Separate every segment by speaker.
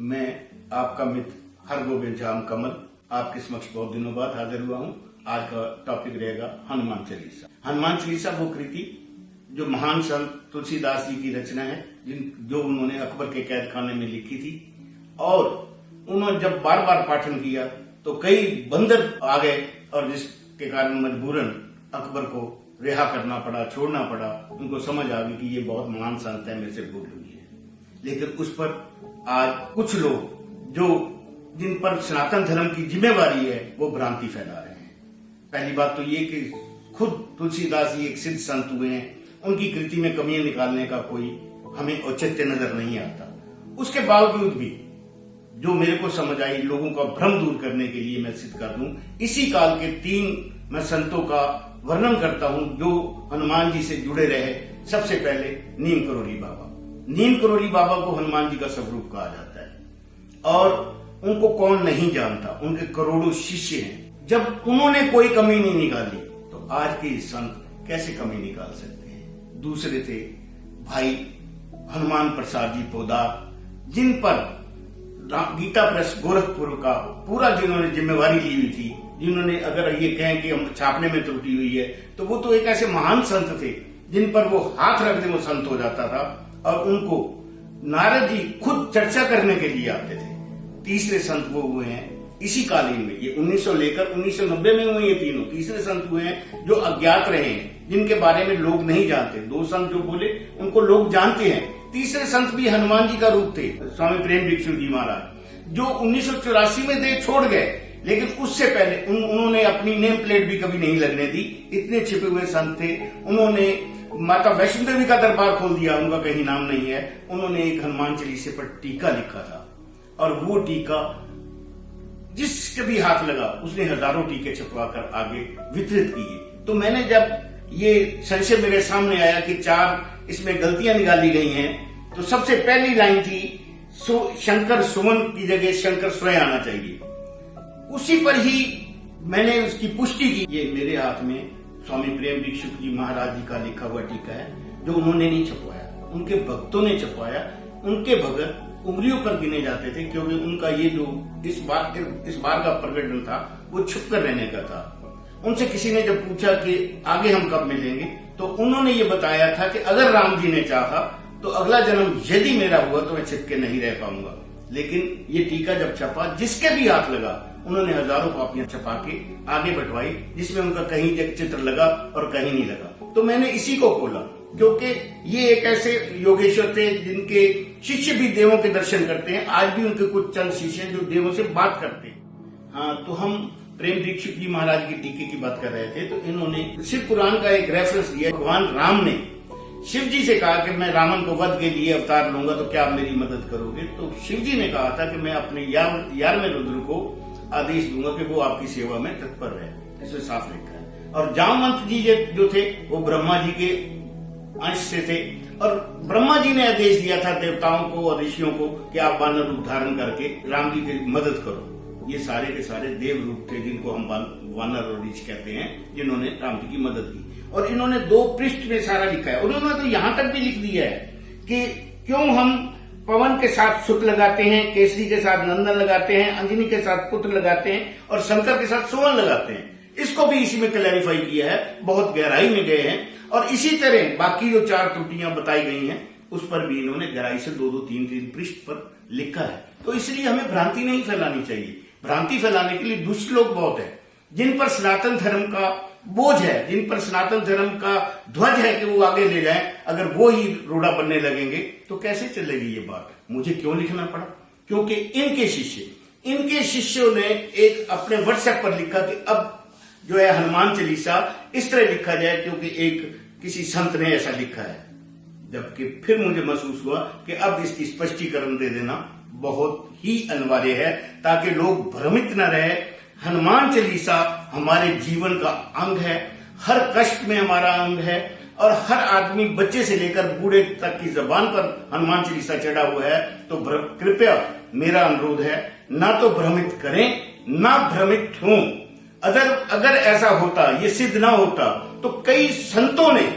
Speaker 1: मैं आपका मित्र हरगोविंद श्याम कमल आपके समक्ष बहुत दिनों बाद हाजिर हुआ हूँ। आज का टॉपिक रहेगा हनुमान चालीसा। हनुमान चालीसा वो कृति जो महान संत तुलसीदास जी की रचना है, जो उन्होंने अकबर के कैद खाने में लिखी थी। और उन्होंने जब बार बार पाठन किया तो कई बंदर आ गए और जिसके कारण मजबूरन अकबर को रिहा करना पड़ा, छोड़ना पड़ा। उनको समझ आ गई कि ये बहुत महान संत है, मेरे से भूल हुई है। लेकिन उस पर आज कुछ लोग जो जिन पर सनातन धर्म की जिम्मेवारी है वो भ्रांति फैला रहे हैं। पहली बात तो ये कि खुद तुलसीदास जी एक सिद्ध संत हुए हैं, उनकी कृति में कमियां निकालने का कोई हमें औचित्य नजर नहीं आता। उसके बावजूद भी जो मेरे को समझ आई, लोगों का भ्रम दूर करने के लिए मैं सिद्ध कर दूं। इसी काल के 3 मैं संतों का वर्णन करता हूं जो हनुमान जी से जुड़े रहे। सबसे पहले नीम करोली बाबा। नीम करोली बाबा को हनुमान जी का स्वरूप कहा जाता है और उनको कौन नहीं जानता, उनके करोड़ों शिष्य हैं। जब उन्होंने कोई कमी नहीं निकाली तो आज के संत कैसे कमी निकाल सकते हैं। दूसरे थे भाई हनुमान प्रसाद जी पोदार, जिन पर गीता प्रेस गोरखपुर का पूरा जिन्होंने जिम्मेवारी ली हुई थी, जिन्होंने अगर ये कहें कि हम छापने में त्रुटि हुई है तो वो तो एक ऐसे महान संत थे जिन पर वो हाथ रख दे वो संत हो जाता था। और उनको नारद जी खुद चर्चा करने के लिए आते थे। तीसरे संत वो हुए हैं इसी कालीन में, ये 1900 लेकर 1990 में हुए ये तीनों तीसरे संत हुए हैं जो अज्ञात रहे हैं, जिनके बारे में लोग नहीं जानते। 2 संत जो बोले उनको लोग जानते हैं। तीसरे संत भी हनुमान जी का रूप थे, स्वामी प्रेम भिक्षु जी महाराज, जो 1984 में देह छोड़ गए। लेकिन उससे पहले उन्होंने अपनी नेम प्लेट भी कभी नहीं लगने दी। इतने छिपे हुए संत थे। उन्होंने माता वैष्णो देवी का दरबार खोल दिया, उनका कहीं नाम नहीं है। उन्होंने एक हनुमान चालीसे पर टीका लिखा था और वो टीका जिसके भी हाथ लगा उसने हजारों टीके छपवाकर आगे वितरित किए। तो मैंने जब ये संशय मेरे सामने आया कि 4 इसमें गलतियां निकाली गई हैं, तो सबसे पहली लाइन थी शंकर सुमन की जगह शंकर स्वयं आना चाहिए। उसी पर ही मैंने उसकी पुष्टि की। ये मेरे हाथ में स्वामी प्रेम भिक्षु जी महाराज जी का लिखा हुआ टीका है, जो उन्होंने नहीं छपवाया, उनके भक्तों ने छपवाया। उनके भगत उंगलियों पर गिने जाते थे, क्योंकि उनका ये जो इस बार का प्रकटन था वो छुपकर रहने का था। उनसे किसी ने जब पूछा कि आगे हम कब मिलेंगे, तो उन्होंने ये बताया था कि अगर राम जी ने चाहा तो अगला जन्म यदि मेरा हुआ तो मैं छिपके नहीं रह पाऊंगा। लेकिन ये टीका जब छपा, जिसके भी हाथ लगा उन्होंने हजारों कॉपियां छपा के आगे बढ़वाई, जिसमें उनका कहीं चित्र लगा और कहीं नहीं लगा। तो मैंने इसी को खोला, क्योंकि ये एक ऐसे योगेश्वर थे जिनके शिष्य भी देवों के दर्शन करते हैं। आज भी उनके कुछ चंद शिष्य हैं जो देवों से बात करते हैं। हाँ, तो हम प्रेम भिक्षु जी महाराज की टीके की बात कर रहे थे, तो इन्होंने शिव पुराण का एक रेफरेंस दिया। भगवान राम ने शिव जी से कहा कि मैं रावण को वध के लिए अवतार लूंगा, तो क्या आप मेरी मदद करोगे। तो शिव जी ने कहा था कि मैं अपने 11वें रुद्र को आदेश दूंगा कि वो आपकी सेवा में तत्पर रहे। इसमें साफ लिखा है। और जामवंत जी जो थे वो ब्रह्मा जी के अंश से थे, और ब्रह्मा जी ने आदेश दिया था देवताओं को और ऋषियों को कि आप वानर रूप धारण करके राम जी की मदद करो। ये सारे के सारे देव रूप थे, जिनको हम वानर और ऋषि कहते हैं, जिन्होंने राम जी की मदद की। और इन्होंने 2 पृष्ठ में सारा लिखा है। उन्होंने तो यहां तक भी लिख दिया है कि क्यों हम पवन के साथ सुत लगाते हैं, केसरी के साथ नंदन लगाते हैं, अंजनी के साथ पुत्र लगाते हैं और शंकर के साथ सुवन लगाते हैं। इसको भी इसी में क्लैरिफाई किया है, बहुत गहराई में गए हैं। और इसी तरह बाकी जो 4 त्रुटियां बताई गई हैं उस पर भी इन्होंने गहराई से 2-2, 3-3 पृष्ठ पर लिखा है। तो इसलिए हमें भ्रांति नहीं फैलानी चाहिए। भ्रांति फैलाने के लिए दुष्ट लोग बहुत है, जिन पर सनातन धर्म का बोझ है, जिन पर सनातन धर्म का ध्वज है कि वो आगे ले जाएं। अगर वो ही रोड़ा बनने लगेंगे तो कैसे चलेगी ये बात। मुझे क्यों लिखना पड़ा, क्योंकि इनके शिष्यों ने एक अपने व्हाट्सएप पर लिखा कि अब जो है हनुमान चालीसा इस तरह लिखा जाए, क्योंकि एक किसी संत ने ऐसा लिखा है। जबकि फिर मुझे महसूस हुआ कि अब इसकी स्पष्टीकरण दे देना बहुत ही अनिवार्य है, ताकि लोग भ्रमित न रहे। हनुमान चालीसा हमारे जीवन का अंग है, हर कष्ट में हमारा अंग है, और हर आदमी बच्चे से लेकर बूढ़े तक की जबान पर हनुमान चालीसा चढ़ा हुआ है। तो कृपया मेरा अनुरोध है, ना तो भ्रमित करें ना भ्रमित हों। अगर ऐसा होता, ये सिद्ध ना होता, तो कई संतों ने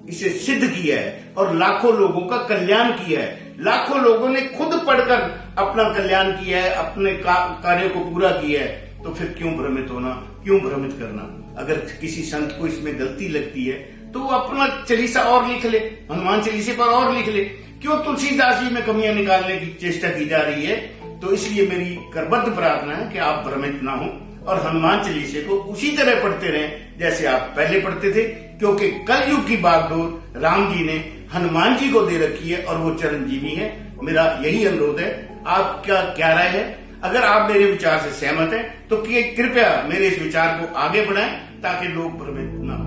Speaker 1: इसे सिद्ध किया है और लाखों लोगों का कल्याण किया है। लाखों लोगों ने खुद पढ़कर अपना कल्याण किया है, अपने कार्य को पूरा किया है, तो फिर क्यों भ्रमित होना, क्यों भ्रमित करना। अगर किसी संत को इसमें गलती लगती है तो वो अपना चालीसा और लिख ले, हनुमान चालीसे पर और लिख ले। क्यों तुलसीदास जी में कमियां निकालने की चेष्टा की जा रही है। तो इसलिए मेरी करबद्ध प्रार्थना है कि आप भ्रमित ना हो और हनुमान चालीसे को उसी तरह पढ़ते रहें जैसे आप पहले पढ़ते थे, क्योंकि कलयुग की बागडोर राम जी ने हनुमान जी को दे रखी है और वो चिरंजीवी है। मेरा यही अनुरोध है। आपका क्या राय है? अगर आप मेरे विचार से सहमत हैं तो कृपया मेरे इस विचार को आगे बढ़ाएं ताकि लोग भ्रमित ना हो।